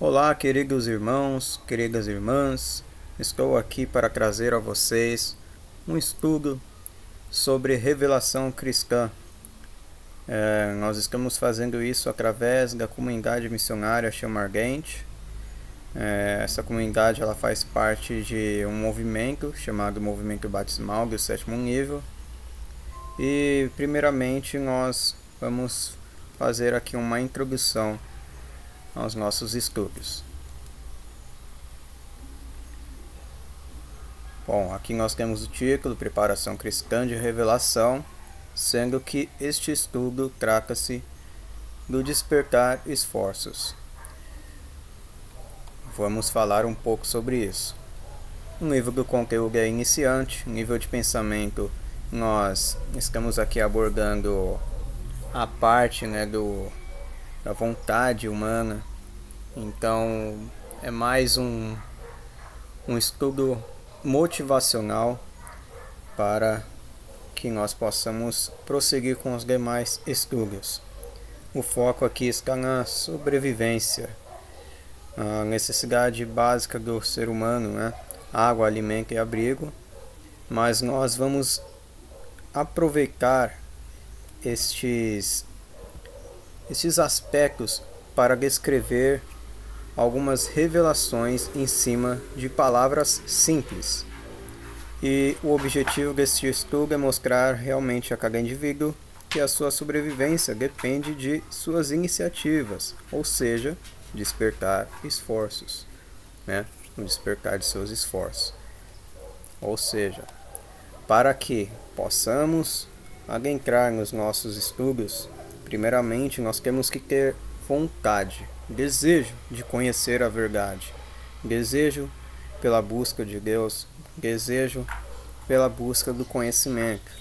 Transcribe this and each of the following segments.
Olá, queridos irmãos, queridas irmãs. Estou aqui para trazer a vocês um estudo sobre revelação cristã. Nós estamos fazendo isso através da comunidade missionária Chama Ardente. Essa comunidade ela faz parte de um movimento chamado Movimento Batismal do Sétimo Nível. E primeiramente nós vamos fazer aqui uma introdução aos nossos estudos. Bom, aqui nós temos o título Preparação Cristã de Revelação, sendo que este estudo trata-se do despertar esforços. Vamos falar um pouco sobre isso. O nível do conteúdo é iniciante, nível de pensamento nós estamos aqui abordando a parte da vontade humana. Então é mais um estudo motivacional para que nós possamos prosseguir com os demais estudos. O foco aqui está na sobrevivência, a necessidade básica do ser humano, água, alimento e abrigo, mas nós vamos aproveitar estes aspectos para descrever algumas revelações em cima de palavras simples. E o objetivo deste estudo é mostrar realmente a cada indivíduo que a sua sobrevivência depende de suas iniciativas, ou seja, despertar esforços, o despertar de seus esforços. Ou seja, para que possamos adentrar nos nossos estudos, primeiramente nós temos que ter vontade, desejo de conhecer a verdade, desejo pela busca de Deus, desejo pela busca do conhecimento.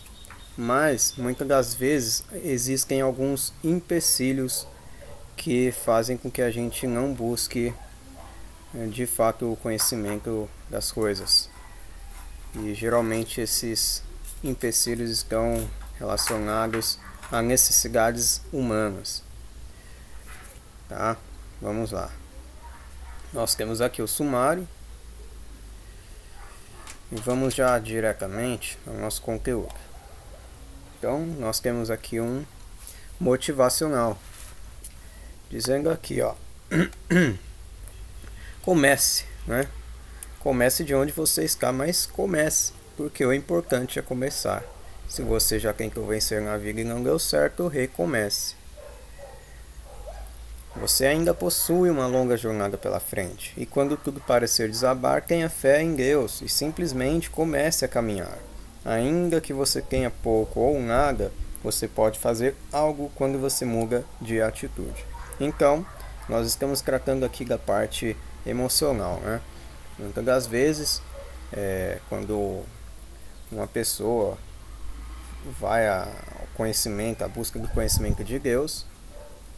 Mas muitas das vezes existem alguns empecilhos que fazem com que a gente não busque de fato o conhecimento das coisas. E geralmente esses empecilhos estão relacionados a necessidades humanas. Tá? Vamos lá. Nós temos aqui o sumário. E vamos já diretamente ao nosso conteúdo. Então, nós temos aqui um motivacional. Dizendo aqui, comece, Comece de onde você está, mas comece, porque o importante é começar. Se você já tentou vencer na vida e não deu certo, recomece. Você ainda possui uma longa jornada pela frente, e quando tudo parecer desabar, tenha fé em Deus e simplesmente comece a caminhar. Ainda que você tenha pouco ou nada, você pode fazer algo quando você muda de atitude. Então, nós estamos tratando aqui da parte emocional, Muitas das vezes, quando uma pessoa vai ao conhecimento, à busca do conhecimento de Deus,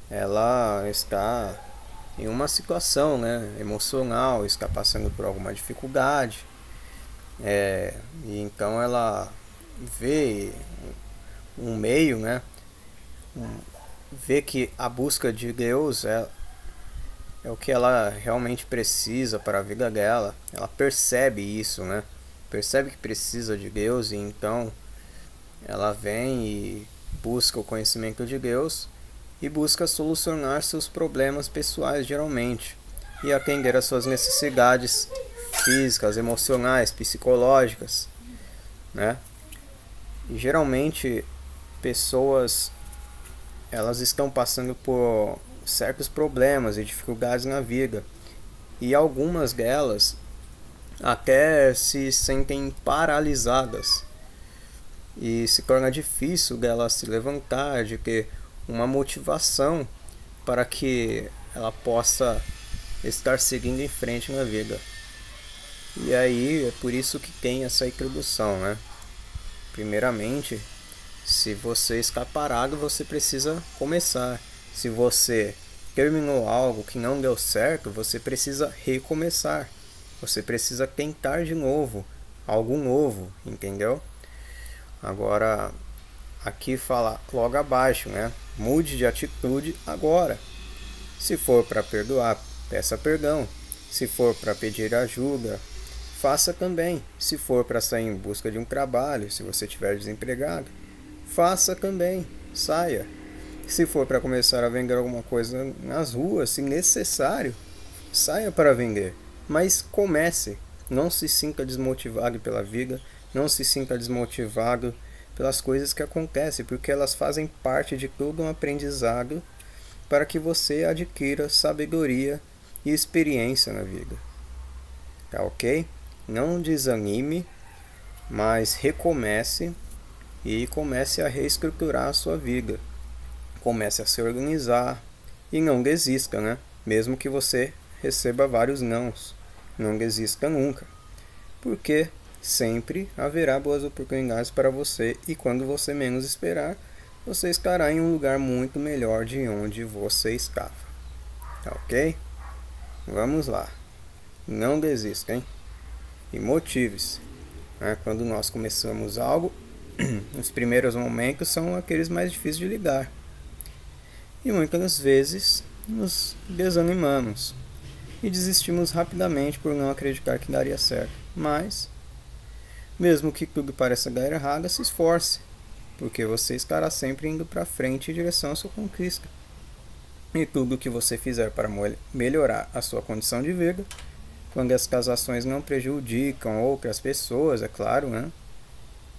ela está em uma situação emocional, está passando por alguma dificuldade, e então ela vê um meio, vê que a busca de Deus é o que ela realmente precisa para a vida dela. Ela percebe isso, percebe que precisa de Deus, e então ela vem e busca o conhecimento de Deus e busca solucionar seus problemas pessoais geralmente e atender às suas necessidades físicas, emocionais, psicológicas, E geralmente pessoas elas estão passando por certos problemas e dificuldades na vida, e algumas delas até se sentem paralisadas e se torna difícil delas se levantar, de ter uma motivação para que ela possa estar seguindo em frente na vida. E aí é por isso que tem essa introdução, Primeiramente, se você está parado, você precisa começar. Se você terminou algo que não deu certo, você precisa recomeçar. Você precisa tentar de novo, algo novo, entendeu? Agora, aqui fala logo abaixo, mude de atitude agora. Se for para perdoar, peça perdão. Se for para pedir ajuda, faça também. Se for para sair em busca de um trabalho, se você estiver desempregado, faça também. Saia. Se for para começar a vender alguma coisa nas ruas, se necessário, saia para vender. Mas comece. Não se sinta desmotivado pela vida. Não se sinta desmotivado pelas coisas que acontecem, porque elas fazem parte de todo um aprendizado para que você adquira sabedoria e experiência na vida. Tá ok? Não desanime, mas recomece e comece a reestruturar a sua vida. Comece a se organizar e não desista, né? Mesmo que você receba vários nãos, não desista nunca. Porque sempre haverá boas oportunidades para você e quando você menos esperar, você estará em um lugar muito melhor de onde você estava. Tá ok? Vamos lá. Não desista, hein? E motive-se. Né? Quando nós começamos algo, os primeiros momentos são aqueles mais difíceis de lidar. E muitas vezes nos desanimamos e desistimos rapidamente por não acreditar que daria certo. Mas, mesmo que tudo pareça dar errado, se esforce, porque você estará sempre indo para frente em direção à sua conquista. E tudo o que você fizer para melhorar a sua condição de vida, quando essas ações não prejudicam outras pessoas, é claro, né?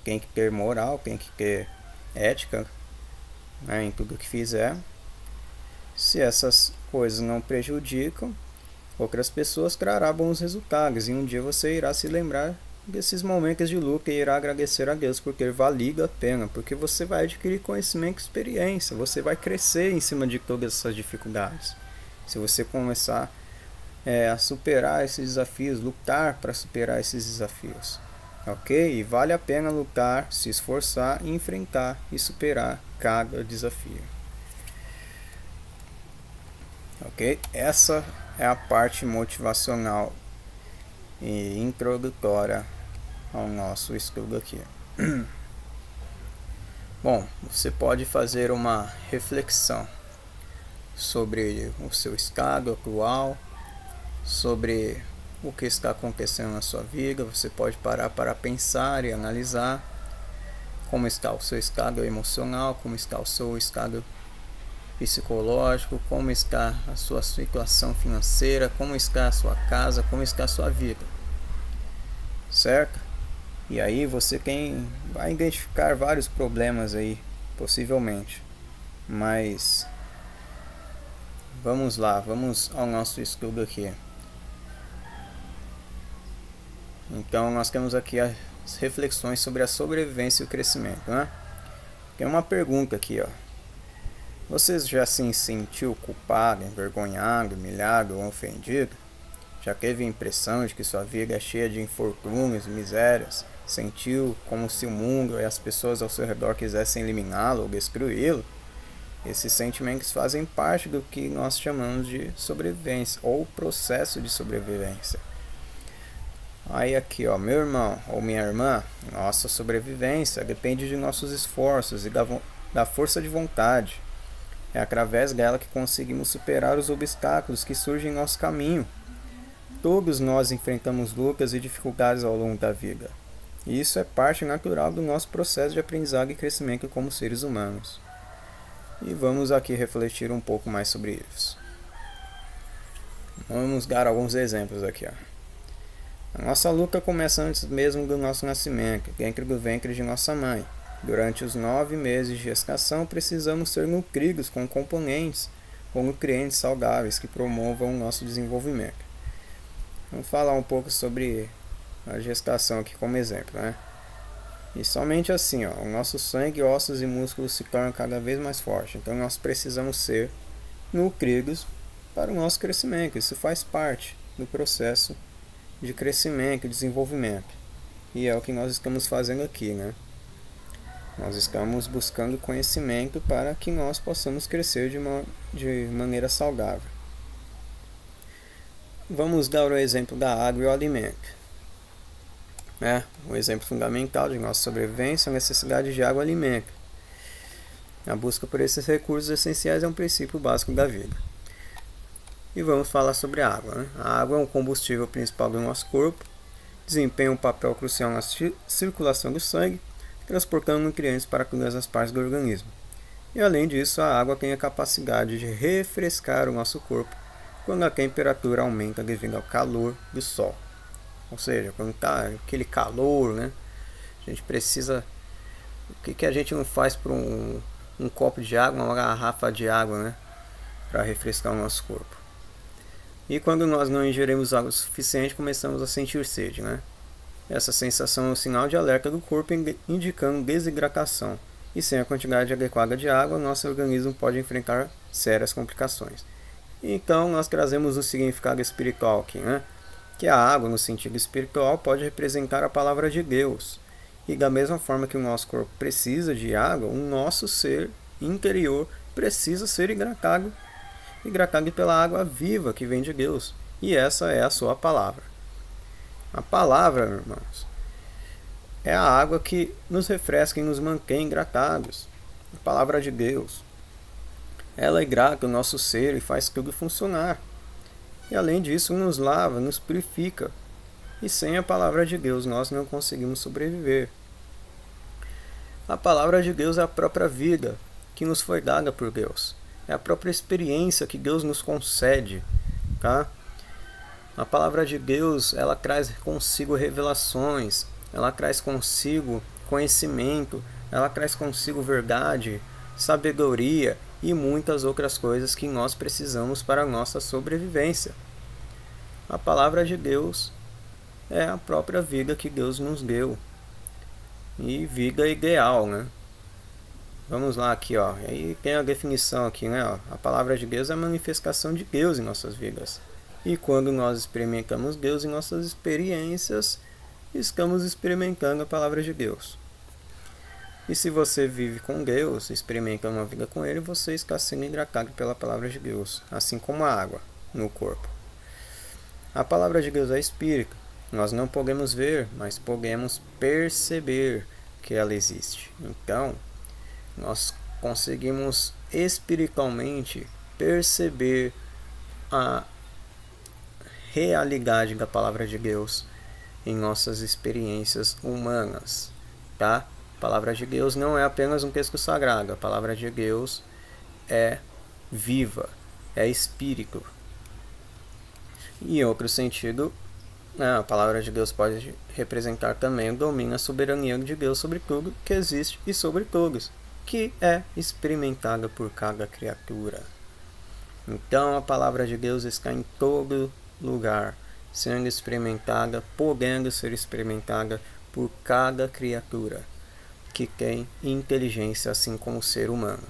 Tem que ter moral, tem que ter ética, né, em tudo que fizer. Se essas coisas não prejudicam outras pessoas, trará bons resultados. E um dia você irá se lembrar desses momentos de luta e irá agradecer a Deus por ter valido a pena. Porque você vai adquirir conhecimento e experiência. Você vai crescer em cima de todas essas dificuldades. Se você começar a superar esses desafios, lutar para superar esses desafios. Ok? E vale a pena lutar, se esforçar, enfrentar e superar cada desafio. Ok? Essa é a parte motivacional e introdutória ao nosso estudo aqui. Bom, você pode fazer uma reflexão sobre o seu estado atual, sobre o que está acontecendo na sua vida. Você pode parar para pensar e analisar como está o seu estado emocional, como está o seu estado psicológico, como está a sua situação financeira, como está a sua casa, como está a sua vida, certo? E aí você vai identificar vários problemas aí, possivelmente, mas vamos lá, vamos ao nosso estudo aqui. Então nós temos aqui as reflexões sobre a sobrevivência e o crescimento, né? Tem uma pergunta aqui, ó. Você já se sentiu culpado, envergonhado, humilhado ou ofendido? Já teve a impressão de que sua vida é cheia de infortúnios, misérias? Sentiu como se o mundo e as pessoas ao seu redor quisessem eliminá-lo ou destruí-lo? Esses sentimentos fazem parte do que nós chamamos de sobrevivência ou processo de sobrevivência. Aí aqui, ó, meu irmão ou minha irmã, nossa sobrevivência depende de nossos esforços e da força de vontade. É através dela que conseguimos superar os obstáculos que surgem em nosso caminho. Todos nós enfrentamos lutas e dificuldades ao longo da vida. E isso é parte natural do nosso processo de aprendizado e crescimento como seres humanos. E vamos aqui refletir um pouco mais sobre isso. Vamos dar alguns exemplos aqui, ó. A nossa luta começa antes mesmo do nosso nascimento, dentro do ventre de nossa mãe. Durante os 9 meses de gestação, precisamos ser nutridos com componentes ou nutrientes saudáveis que promovam o nosso desenvolvimento. Vamos falar um pouco sobre a gestação aqui como exemplo, né? E somente assim, ó, o nosso sangue, ossos e músculos se tornam cada vez mais fortes. Então nós precisamos ser nutridos para o nosso crescimento. Isso faz parte do processo de crescimento e desenvolvimento. E é o que nós estamos fazendo aqui, né? Nós estamos buscando conhecimento para que nós possamos crescer de maneira saudável. Vamos dar o exemplo da água e o alimento. Um exemplo fundamental de nossa sobrevivência é a necessidade de água e alimento. A busca por esses recursos essenciais é um princípio básico da vida. E vamos falar sobre a água, né? A água é um combustível principal do nosso corpo, desempenha um papel crucial na circulação do sangue, transportando nutrientes para todas as partes do organismo. E além disso, a água tem a capacidade de refrescar o nosso corpo quando a temperatura aumenta devido ao calor do sol. Ou seja, quando está aquele calor, né? A gente precisa... O que a gente não faz por um copo de água, uma garrafa de água, né? Para refrescar o nosso corpo. E quando nós não ingerimos água suficiente, começamos a sentir sede, né? Essa sensação é um sinal de alerta do corpo indicando desidratação. E sem a quantidade adequada de água, nosso organismo pode enfrentar sérias complicações. Então, nós trazemos o significado espiritual aqui, né? Que a água, no sentido espiritual, pode representar a palavra de Deus. E da mesma forma que o nosso corpo precisa de água, o nosso ser interior precisa ser hidratado pela água viva que vem de Deus. E essa é a sua palavra. A palavra, irmãos, é a água que nos refresca e nos mantém hidratados. A palavra de Deus. Ela hidrata o nosso ser e faz tudo funcionar. E além disso, nos lava, nos purifica. E sem a palavra de Deus, nós não conseguimos sobreviver. A palavra de Deus é a própria vida que nos foi dada por Deus. É a própria experiência que Deus nos concede, tá? A palavra de Deus, ela traz consigo revelações, ela traz consigo conhecimento, ela traz consigo verdade, sabedoria e muitas outras coisas que nós precisamos para a nossa sobrevivência. A palavra de Deus é a própria vida que Deus nos deu. E vida ideal, né? Vamos lá aqui, ó. Aí tem a definição aqui, né? Ó. A palavra de Deus é a manifestação de Deus em nossas vidas. E quando nós experimentamos Deus em nossas experiências, estamos experimentando a palavra de Deus. E se você vive com Deus, experimenta uma vida com Ele, você está sendo hidratado pela palavra de Deus, assim como a água no corpo. A palavra de Deus é espírito. Nós não podemos ver, mas podemos perceber que ela existe. Então, nós conseguimos espiritualmente perceber a realidade da palavra de Deus em nossas experiências humanas, tá? A palavra de Deus não é apenas um texto sagrado, a palavra de Deus é viva, é espírito. E em outro sentido, a palavra de Deus pode representar também o domínio, a soberania de Deus sobre tudo que existe e sobre todos, que é experimentada por cada criatura. Então a palavra de Deus está em todo lugar, sendo experimentada, podendo ser experimentada por cada criatura que tem inteligência, assim como o ser humano.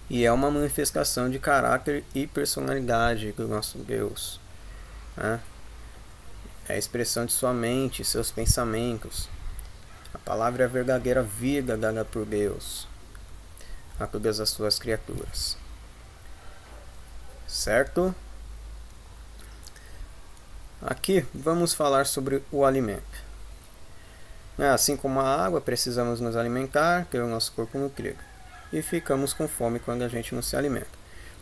E é uma manifestação de caráter e personalidade do nosso Deus, né? É a expressão de sua mente, seus pensamentos. A palavra é a verdadeira vida dada por Deus a todas as suas criaturas. Certo? Aqui vamos falar sobre o alimento. Assim como a água, precisamos nos alimentar, ter o nosso corpo nutrido. E ficamos com fome quando a gente não se alimenta.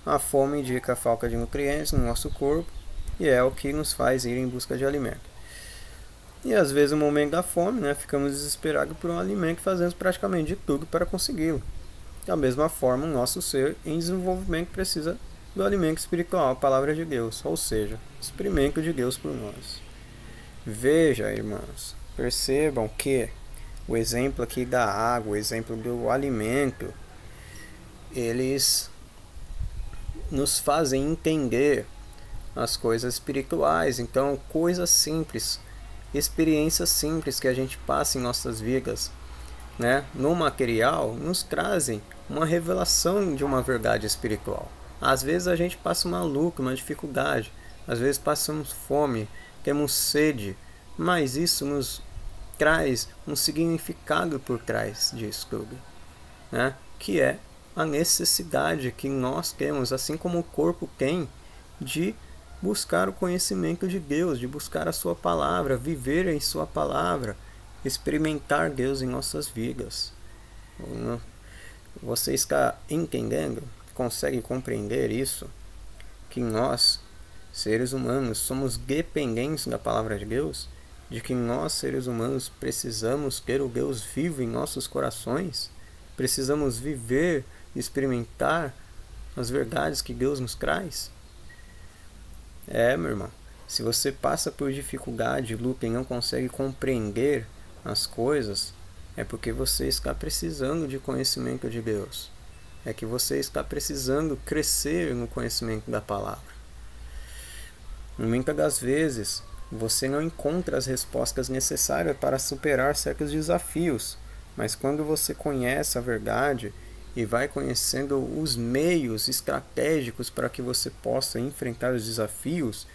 A fome indica a falta de nutrientes no nosso corpo e é o que nos faz ir em busca de alimento. E às vezes no momento da fome, ficamos desesperados por um alimento e fazemos praticamente de tudo para consegui-lo. Da mesma forma, o nosso ser em desenvolvimento precisa do alimento espiritual, a palavra de Deus, ou seja, experimento de Deus por nós. Veja, irmãos, percebam que o exemplo aqui da água, o exemplo do alimento, eles nos fazem entender as coisas espirituais. Então, coisas simples, experiências simples que a gente passa em nossas vidas, no material, nos trazem uma revelação de uma verdade espiritual. Às vezes a gente passa uma luta, uma dificuldade, às vezes passamos fome, temos sede, mas isso nos traz um significado por trás disso tudo, que é a necessidade que nós temos, assim como o corpo tem, de buscar o conhecimento de Deus, de buscar a sua palavra, viver em sua palavra, experimentar Deus em nossas vidas. Você está entendendo? Consegue compreender isso? que nós, seres humanos, somos dependentes da palavra de Deus, de que nós, seres humanos, precisamos ter o Deus vivo em nossos corações, precisamos viver, experimentar as verdades que Deus nos traz? Meu irmão, se você passa por dificuldade, luta e não consegue compreender as coisas, é porque você está precisando de conhecimento de Deus. É que você está precisando crescer no conhecimento da palavra. Muitas das vezes, você não encontra as respostas necessárias para superar certos desafios, mas quando você conhece a verdade e vai conhecendo os meios estratégicos para que você possa enfrentar os desafios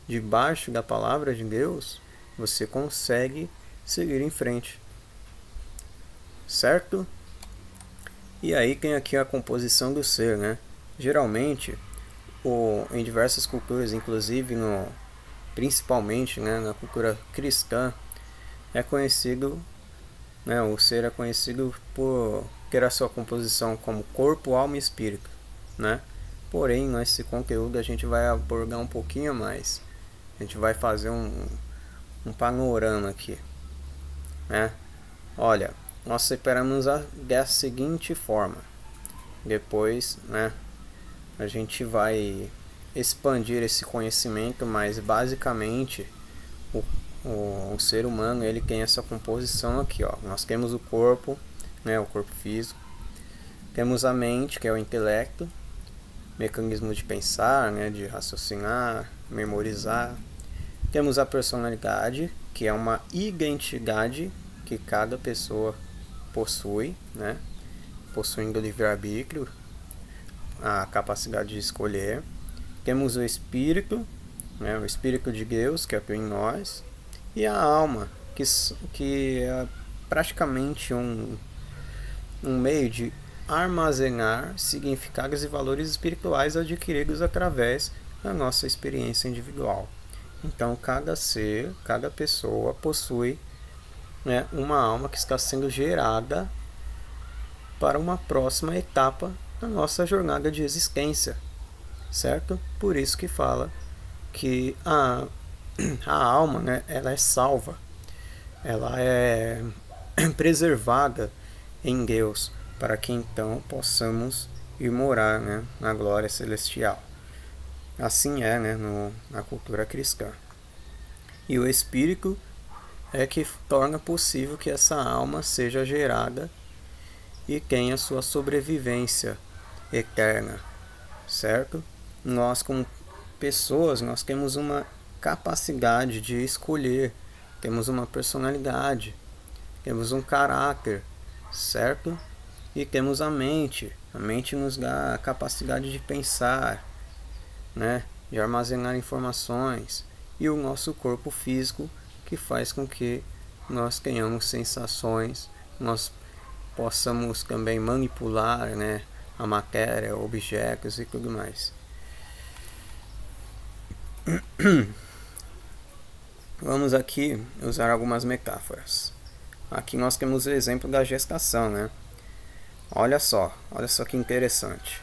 debaixo da palavra de Deus, você consegue seguir em frente. Certo? E aí tem aqui a composição do ser, né? Geralmente, em diversas culturas, inclusive principalmente, né, na cultura cristã, é conhecido, né, o ser é conhecido por ter a sua composição como corpo, alma e espírito, né? Porém, nesse conteúdo a gente vai abordar um pouquinho mais. A gente vai fazer um panorama aqui, né? Olha, nós separamos da seguinte forma. Depois, né, a gente vai expandir esse conhecimento, mas basicamente o ser humano, ele tem essa composição aqui, ó. Nós temos o corpo, né, o corpo físico. Temos a mente, que é o intelecto, mecanismo de pensar, né, de raciocinar, memorizar. Temos a personalidade, que é uma identidade que cada pessoa possui, né, possuindo livre-arbítrio, a capacidade de escolher. Temos o espírito, né, o espírito de Deus, que atua em nós, e a alma, que é praticamente um meio de armazenar significados e valores espirituais adquiridos através da nossa experiência individual. Então, cada ser, cada pessoa possui, né, uma alma que está sendo gerada para uma próxima etapa da nossa jornada de existência, certo? Por isso que fala que a alma, né, ela é salva, ela é preservada em Deus, para que então possamos ir morar, né, na glória celestial. Assim é, né, na cultura cristã. E o Espírito é que torna possível que essa alma seja gerada e tenha sua sobrevivência eterna, certo? Nós, como pessoas, nós temos uma capacidade de escolher, temos uma personalidade, temos um caráter, certo? E temos a mente nos dá a capacidade de pensar, né, de armazenar informações, e o nosso corpo físico, que faz com que nós tenhamos sensações, nós possamos também manipular, né, a matéria, objetos e tudo mais. Vamos aqui usar algumas metáforas. Aqui nós temos o exemplo da gestação, né? Olha só que interessante.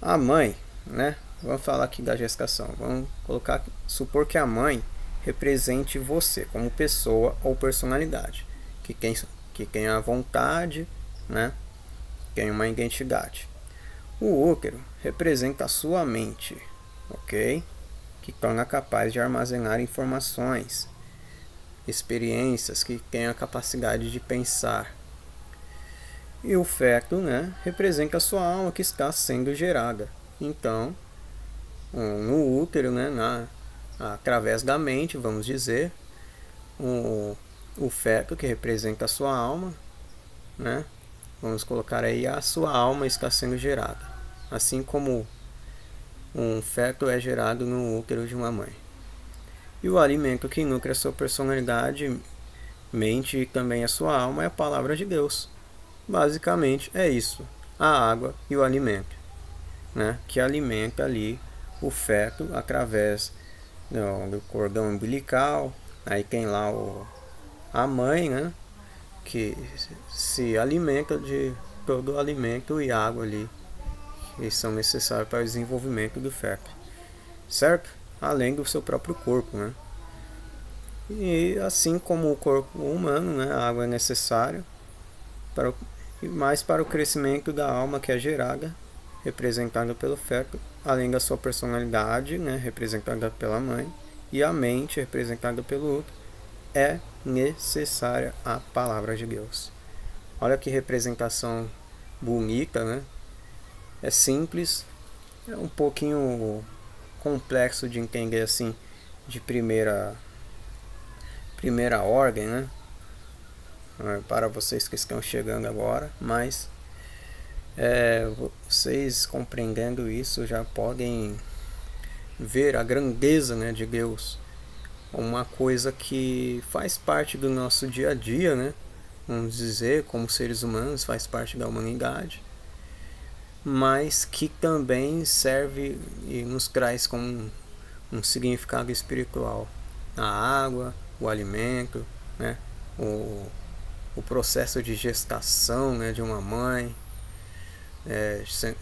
A mãe, né? Vamos falar aqui da gestação. Vamos supor que a mãe represente você como pessoa ou personalidade, que tem a vontade, né? Tem uma identidade. O útero representa a sua mente, ok? Que torna capaz de armazenar informações, experiências, que tem a capacidade de pensar. E o feto, né, representa a sua alma que está sendo gerada. Então, no útero, né, através da mente, vamos dizer, o feto, que representa a sua alma, né, vamos colocar aí, a sua alma está sendo gerada. Assim como um feto é gerado no útero de uma mãe. E o alimento que nutre a sua personalidade, mente e também a sua alma é a palavra de Deus. Basicamente é isso, a água e o alimento, né, que alimenta ali o feto através do cordão umbilical. Aí tem lá a mãe, né, que se alimenta de todo o alimento e água ali que são necessários para o desenvolvimento do feto, certo? Além do seu próprio corpo, né? E assim como o corpo humano, né, a água é necessária mais para o crescimento da alma, que é gerada, representada pelo feto, além da sua personalidade, né, representada pela mãe, e a mente, representada pelo útero, é necessária a palavra de Deus. Olha que representação bonita, né? É simples, é um pouquinho complexo de entender assim, de primeira ordem, né? Para vocês que estão chegando agora, mas vocês compreendendo isso já podem ver a grandeza, né, de Deus, uma coisa que faz parte do nosso dia a dia, né? Vamos dizer, como seres humanos, faz parte da humanidade, mas que também serve e nos traz como um significado espiritual. A água, o alimento, né? O processo de gestação, né, de uma mãe,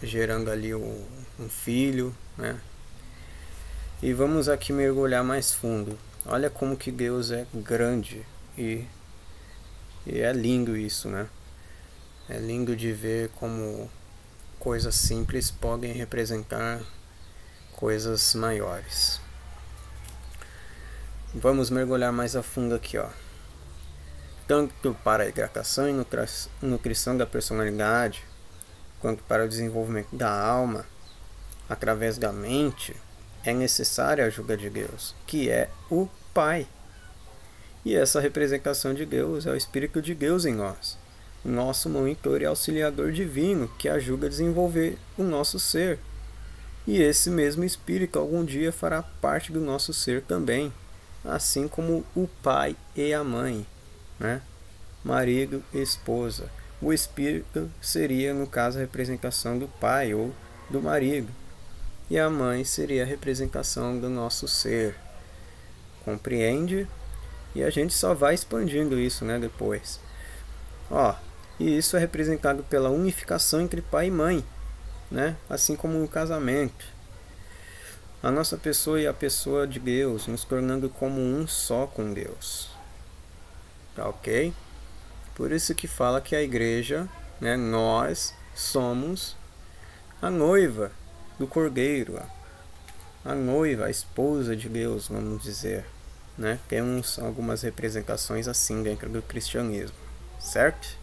gerando ali um filho, né? E vamos aqui mergulhar mais fundo. Olha como que Deus é grande e é lindo isso, né? É lindo de ver como coisas simples podem representar coisas maiores. Vamos mergulhar mais a fundo aqui, ó. Tanto para a hidratação e nutrição da personalidade, quanto para o desenvolvimento da alma, através da mente, é necessária a ajuda de Deus, que é o Pai. E essa representação de Deus é o Espírito de Deus em nós, o nosso monitor e auxiliador divino, que ajuda a desenvolver o nosso ser. E esse mesmo Espírito algum dia fará parte do nosso ser também, assim como o pai e a mãe, né? Marido e esposa. O Espírito seria, no caso, a representação do pai ou do marido, e a mãe seria a representação do nosso ser. Compreende? E a gente só vai expandindo isso, né, depois. E isso é representado pela unificação entre pai e mãe, né? Assim como no casamento. A nossa pessoa e a pessoa de Deus, nos tornando como um só com Deus. Tá ok? Por isso que fala que a igreja, né, nós somos a noiva do Cordeiro, a noiva, a esposa de Deus, vamos dizer, né? Temos algumas representações assim dentro do cristianismo, certo?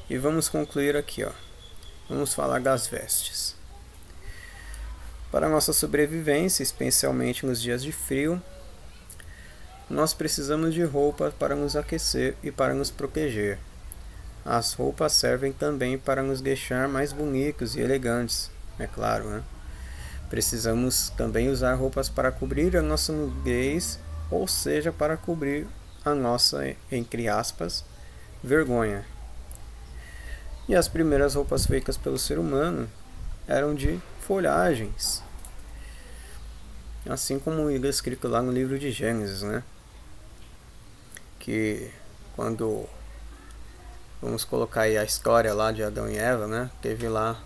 E vamos concluir aqui, ó. Vamos falar das vestes. Para a nossa sobrevivência, especialmente nos dias de frio, nós precisamos de roupas para nos aquecer e para nos proteger. As roupas servem também para nos deixar mais bonitos e elegantes, é claro, né? Precisamos também usar roupas para cobrir a nossa nudez, ou seja, para cobrir a nossa, entre aspas, vergonha. E as primeiras roupas feitas pelo ser humano eram de folhagens, assim como é escrito lá no livro de Gênesis, né? Que quando vamos colocar aí a história lá de Adão e Eva, né? Teve lá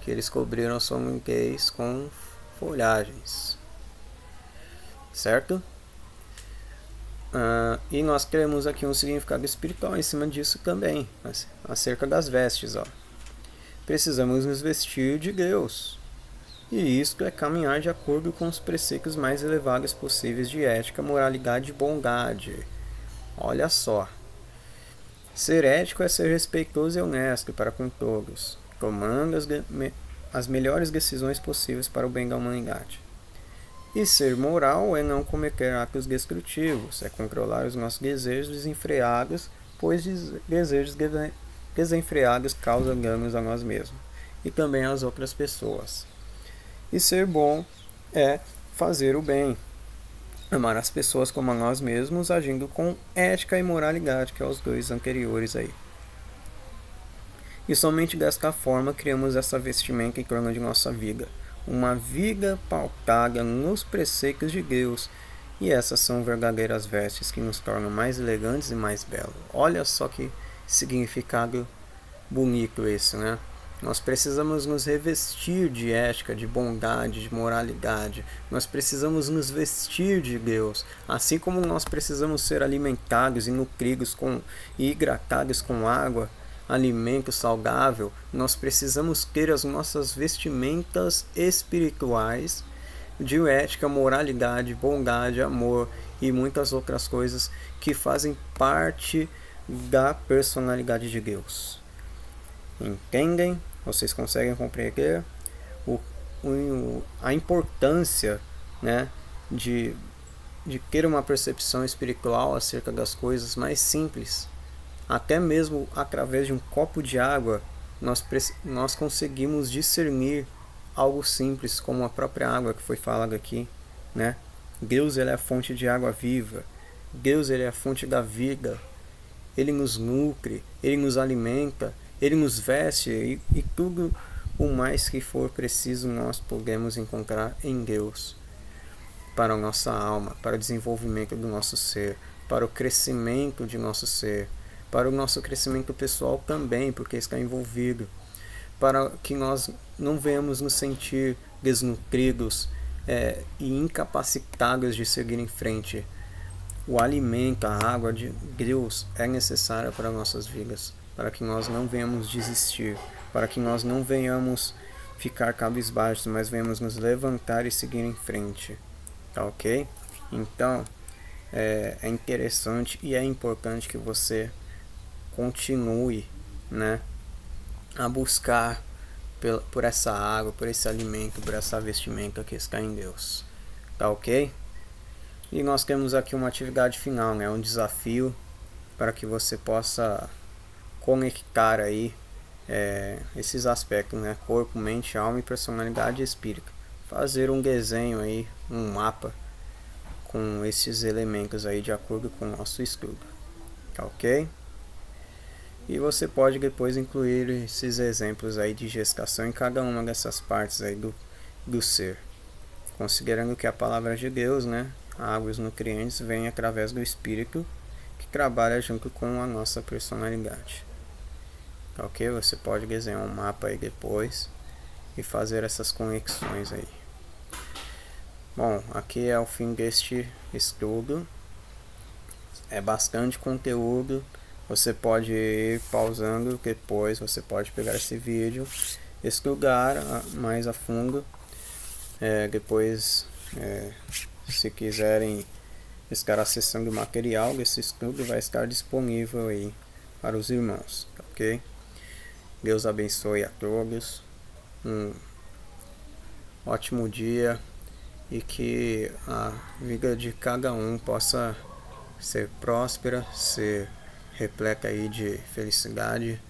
que eles cobriram sua nudez com folhagens, certo? E nós temos aqui um significado espiritual em cima disso também, acerca das vestes, ó. Precisamos nos vestir de Deus, e isto é caminhar de acordo com os preceitos mais elevados possíveis de ética, moralidade e bondade. Olha só. Ser ético é ser respeitoso e honesto para com todos, tomando as melhores decisões possíveis para o bem da humanidade. E ser moral é não cometer atos destrutivos, é controlar os nossos desejos desenfreados, pois desejos desenfreados causam danos a nós mesmos e também às outras pessoas. E ser bom é fazer o bem, amar as pessoas como a nós mesmos, agindo com ética e moralidade, que é os dois anteriores aí. E somente desta forma criamos essa vestimenta em torno de nossa vida, uma vida pautada nos preceitos de Deus, e essas são verdadeiras vestes que nos tornam mais elegantes e mais belos. Olha só que significado bonito esse, né? Nós precisamos nos revestir de ética, de bondade, de moralidade. Nós precisamos nos vestir de Deus. Assim como nós precisamos ser alimentados e nutridos e hidratados com água, alimento saudável, nós precisamos ter as nossas vestimentas espirituais de ética, moralidade, bondade, amor e muitas outras coisas que fazem parte da personalidade de Deus. Entendem? Vocês conseguem compreender a importância, né, de ter uma percepção espiritual acerca das coisas mais simples. Até mesmo através de um copo de água, nós conseguimos discernir algo simples, como a própria água que foi falada aqui, né? Deus, ele é a fonte de água viva. Deus, ele é a fonte da vida. Ele nos nutre, ele nos alimenta, ele nos veste e tudo o mais que for preciso nós podemos encontrar em Deus para a nossa alma, para o desenvolvimento do nosso ser, para o crescimento de nosso ser, para o nosso crescimento pessoal também, porque está envolvido, para que nós não venhamos nos sentir desnutridos e incapacitados de seguir em frente. O alimento, a água de Deus é necessária para nossas vidas, para que nós não venhamos desistir, para que nós não venhamos ficar cabisbaixos, mas venhamos nos levantar e seguir em frente. Tá ok? Então, é interessante e é importante que você continue, né, a buscar por essa água, por esse alimento, por essa vestimenta que está em Deus. Tá ok? E nós temos aqui uma atividade final, né, um desafio para que você possa conectar aí esses aspectos, né, corpo, mente, alma e personalidade e espírito. Fazer um desenho aí, um mapa com esses elementos aí de acordo com o nosso estudo. Tá ok? E você pode depois incluir esses exemplos aí de gestação em cada uma dessas partes aí do ser. Considerando que a palavra de Deus, né, a água e os nutrientes, vem através do Espírito que trabalha junto com a nossa personalidade. Ok? Você pode desenhar um mapa aí depois e fazer essas conexões aí. Bom, aqui é o fim deste estudo. É bastante conteúdo. Você pode ir pausando depois, você pode pegar esse vídeo, estudar mais a fundo. Depois, se quiserem estar acessando o material desse estudo, vai estar disponível aí para os irmãos, ok? Deus abençoe a todos, um ótimo dia e que a vida de cada um possa ser próspera, ser repleta aí de felicidade,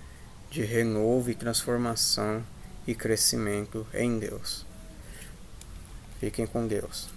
de renovo e transformação e crescimento em Deus. Fiquem com Deus.